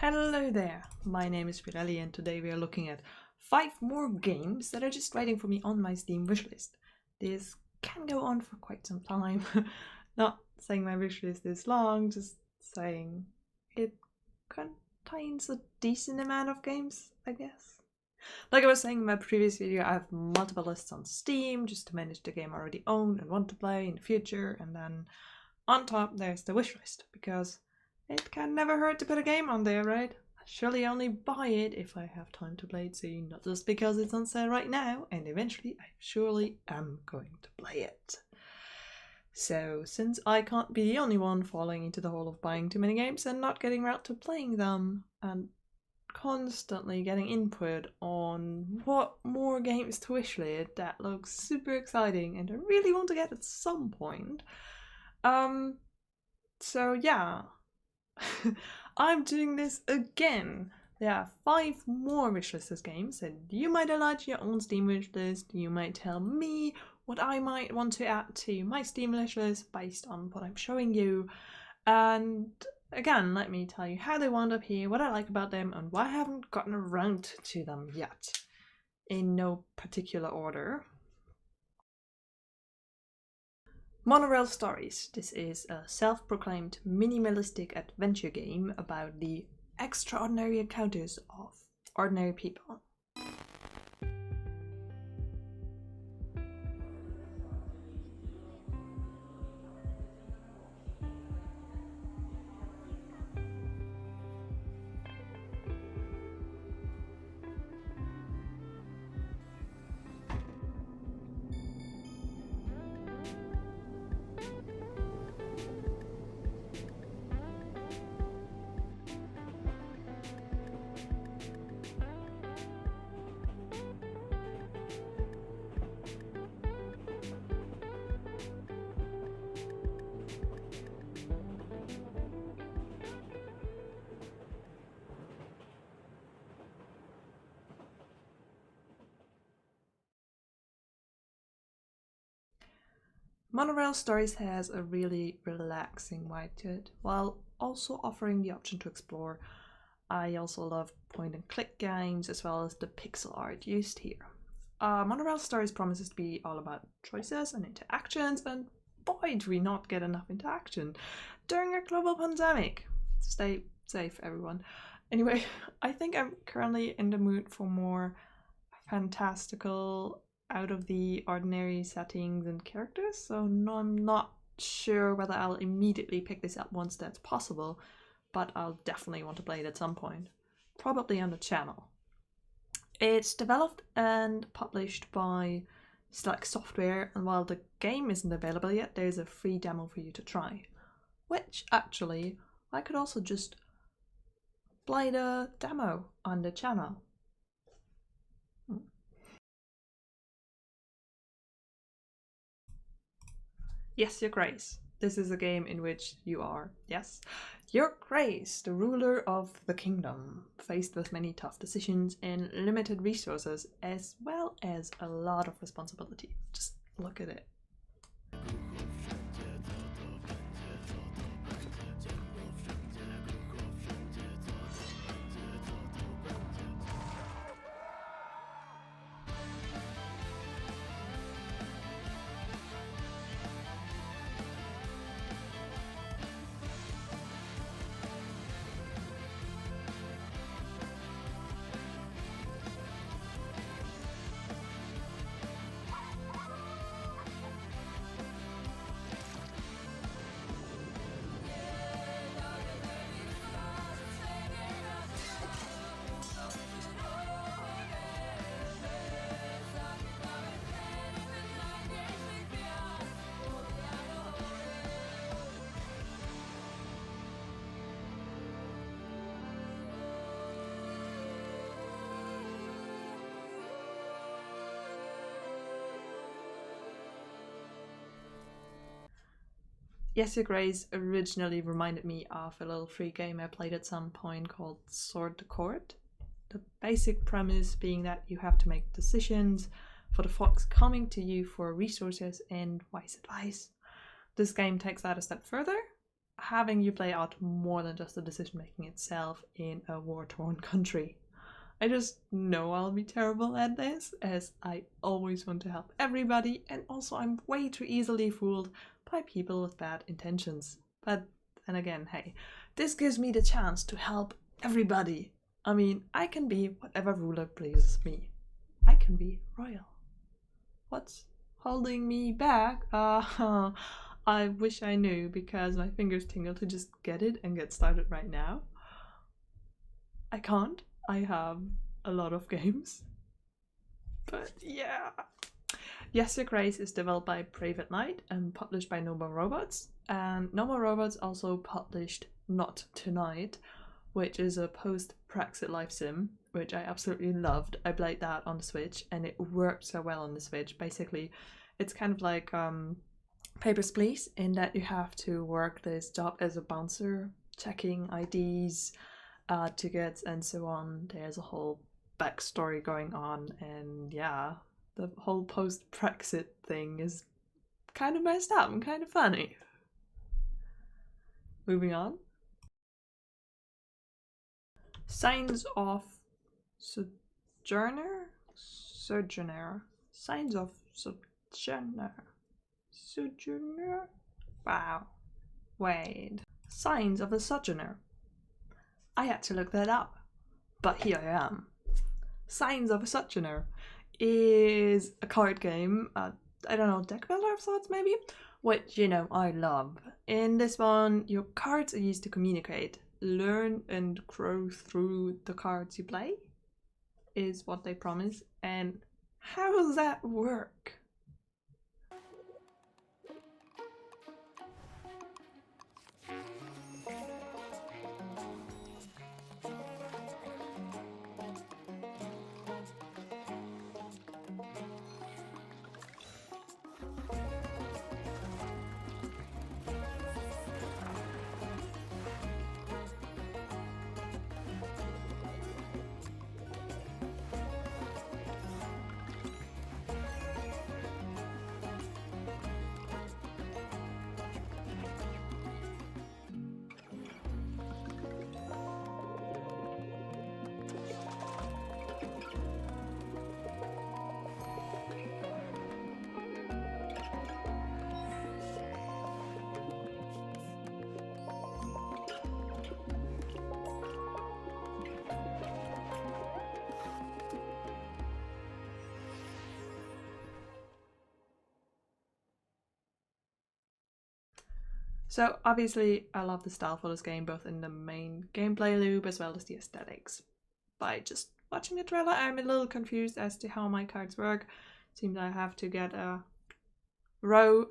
Hello there, my name is Spirelli and today we are looking at 5 more games that are just waiting for me on my Steam wishlist. This can go on for quite some time. Not saying my wishlist is long, just saying it contains a decent amount of games, I guess. Like I was saying in my previous video, I have multiple lists on Steam just to manage the game I already own and want to play in the future, and then on top there's the wishlist, because it can never hurt to put a game on there, right? I surely only buy it if I have time to play it soon, not just because it's on sale right now, and eventually I surely am going to play it. So, since I can't be the only one falling into the hole of buying too many games and not getting around to playing them, and constantly getting input on what more games to wishlist that looks super exciting and I really want to get at some point. So yeah. I'm doing this again. There are 5 more wishlisted games and you might add your own Steam wishlist. You might tell me what I might want to add to my Steam wishlist based on what I'm showing you. And again, let me tell you how they wound up here, what I like about them, and why I haven't gotten around to them yet. In no particular order. Monorail Stories. This is a self-proclaimed minimalistic adventure game about the extraordinary encounters of ordinary people. Monorail Stories has a really relaxing vibe to it, while also offering the option to explore. I also love point and click games as well as the pixel art used here. Monorail Stories promises to be all about choices and interactions, and boy do we not get enough interaction during a global pandemic. Stay safe, everyone. Anyway, I think I'm currently in the mood for more fantastical, out of the ordinary settings and characters, so no, I'm not sure whether I'll immediately pick this up once that's possible, but I'll definitely want to play it at some point, probably on the channel. It's developed and published by Select Software, and while the game isn't available yet, there's a free demo for you to try, which actually I could also just play the demo on the channel. Yes, Your Grace. This is a game in which you are, yes, Your Grace, the ruler of the kingdom, faced with many tough decisions and limited resources, as well as a lot of responsibility. Just look at it. Yes, Your Grace originally reminded me of a little free game I played at some point called Sword the Court. The basic premise being that you have to make decisions for the folks coming to you for resources and wise advice. This game takes that a step further having you play out more than just the decision making itself in a war-torn country. I just know I'll be terrible at this, as I always want to help everybody, and also I'm way too easily fooled by people with bad intentions. But then again, hey, this gives me the chance to help everybody. I mean, I can be whatever ruler pleases me. I can be royal. What's holding me back? I wish I knew, because my fingers tingle to just get it and get started right now. I can't. I have a lot of games. But yeah. Yes, Your Grace is developed by Brave at Night and published by No More Robots. And No More Robots also published Not Tonight, which is a post-Brexit life sim, which I absolutely loved. I played that on the Switch and it worked so well on the Switch. Basically, it's kind of like Papers, Please, in that you have to work this job as a bouncer, checking IDs, tickets, and so on. There's a whole backstory going on, and yeah, the whole post-Brexit thing is kind of messed up and kind of funny. Moving on. Signs of Sojourner? Signs of Sojourner? Wow. Wait. Signs of a Sojourner. I had to look that up, but here I am. Signs of a Sojourner is a card game, I don't know, deck builder of sorts maybe? Which, you know, I love. In this one, your cards are used to communicate. Learn and grow through the cards you play is what they promise. And how does that work? So obviously I love the style for this game, both in the main gameplay loop as well as the aesthetics. By just watching the trailer, I'm a little confused as to how my cards work. Seems I have to get a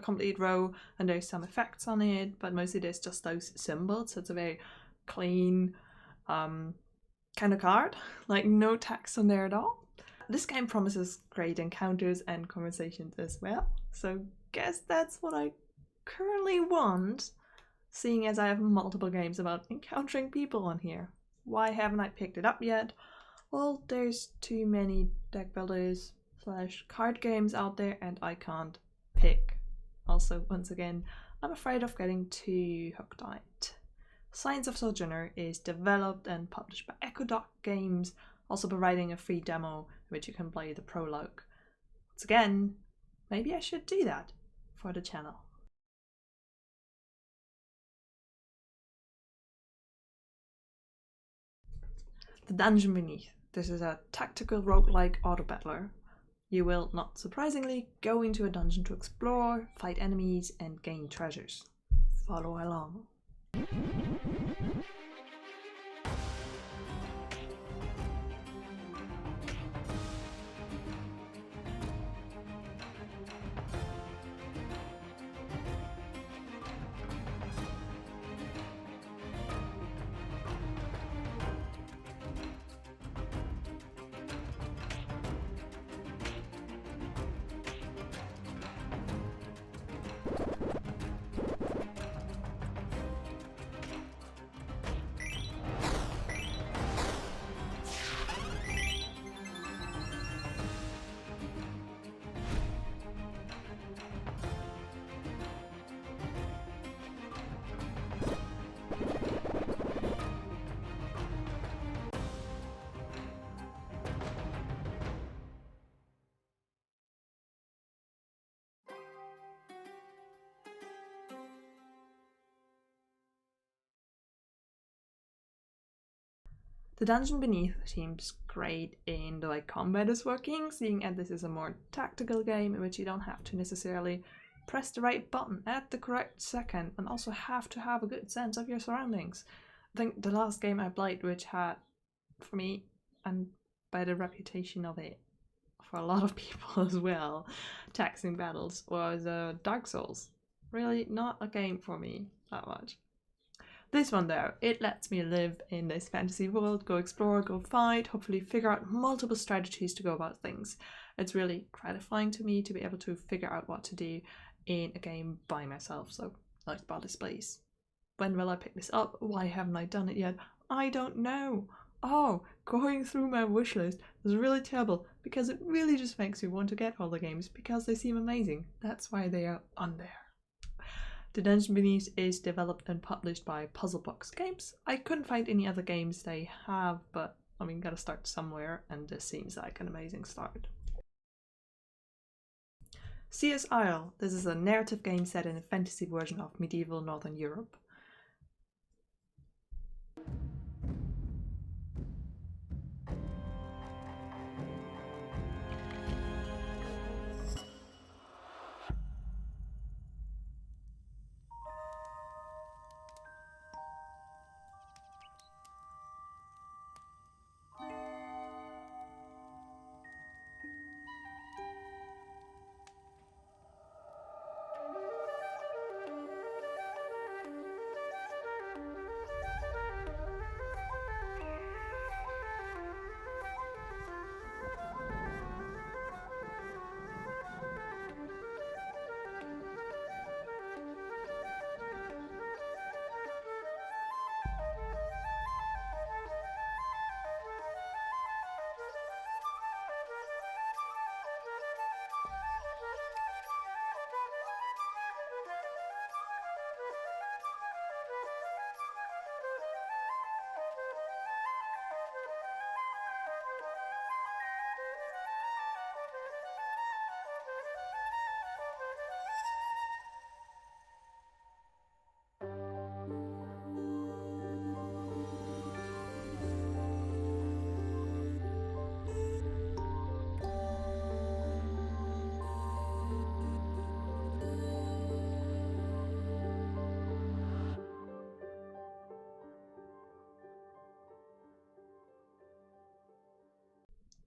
complete row, and there's some effects on it, but mostly there's just those symbols, so it's a very clean kind of card, like no text on there at all. This game promises great encounters and conversations as well, so guess that's what I currently want, seeing as I have multiple games about encountering people on here. Why haven't I picked it up yet? Well, there's too many deck builders / card games out there and I can't pick. Also, once again, I'm afraid of getting too hooked on it. Signs of Sojourner is developed and published by Echo Games, also providing a free demo in which you can play the prologue. Once again, maybe I should do that for the channel. The Dungeon Beneath. This is a tactical roguelike auto-battler. You will, not surprisingly, go into a dungeon to explore, fight enemies, and gain treasures. Follow along. The dungeon beneath seems great in the way combat is working, seeing as this is a more tactical game in which you don't have to necessarily press the right button at the correct second and also have to have a good sense of your surroundings. I think the last game I played, which had, for me, and by the reputation of it, for a lot of people as well, taxing battles, was Dark Souls. Really not a game for me that much. This one though, it lets me live in this fantasy world, go explore, go fight, hopefully figure out multiple strategies to go about things. It's really gratifying to me to be able to figure out what to do in a game by myself, so like Baldur's Place. When will I pick this up? Why haven't I done it yet? I don't know. Oh, going through my wish list is really terrible because it really just makes me want to get all the games because they seem amazing. That's why they are on there. The Dungeon Beneath is developed and published by Puzzle Box Games. I couldn't find any other games they have, but I mean, gotta start somewhere, and this seems like an amazing start. C.S. Isle. This is a narrative game set in a fantasy version of medieval Northern Europe.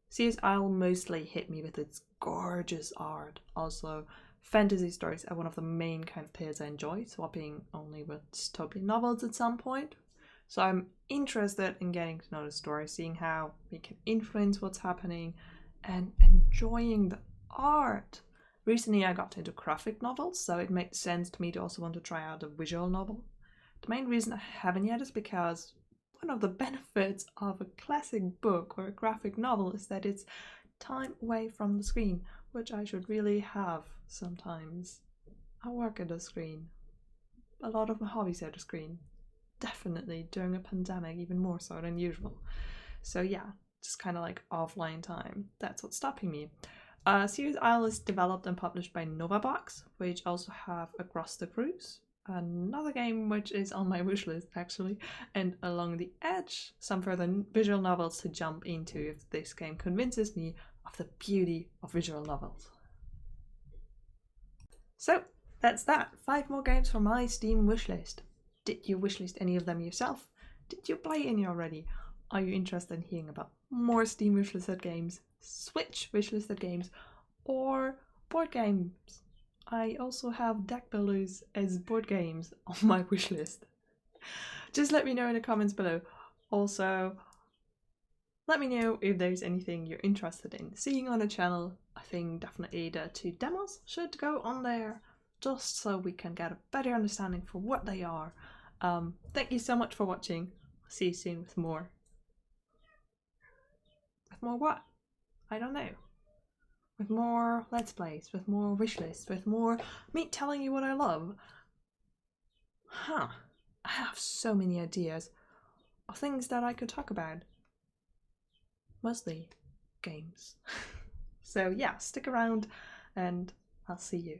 C.S. Isle mostly hit me with its gorgeous art. Also, fantasy stories are one of the main kind of tales I enjoy, swapping only with dystopian novels at some point. So I'm interested in getting to know the story, seeing how we can influence what's happening, and enjoying the art. Recently I got into graphic novels, so it makes sense to me to also want to try out a visual novel. The main reason I haven't yet is because one of the benefits of a classic book or a graphic novel is that it's time away from the screen, which I should really have sometimes. I work at a screen. A lot of my hobbies are at a screen. Definitely during a pandemic, even more so than usual. So yeah, just kind of like offline time. That's what's stopping me. C.S. Isle is developed and published by Novavox, which also have Across the Cruise, another game which is on my wish list actually, and Along the Edge, some further visual novels to jump into if this game convinces me of the beauty of visual novels. So that's that. 5 more games from my Steam wishlist. Did you wishlist any of them yourself? Did you play any already? Are you interested in hearing about more Steam wishlisted games, Switch wishlisted games, or board games? I also have deck builders as board games on my wishlist. Just let me know in the comments below. Also, let me know if there's anything you're interested in seeing on the channel. I think definitely the 2 demos should go on there, just so we can get a better understanding for what they are. Thank you so much for watching. See you soon with more. With more what? I don't know. With more Let's Plays, with more wishlists, with more me telling you what I love. I have so many ideas of things that I could talk about. Mostly games. So yeah, stick around and I'll see you.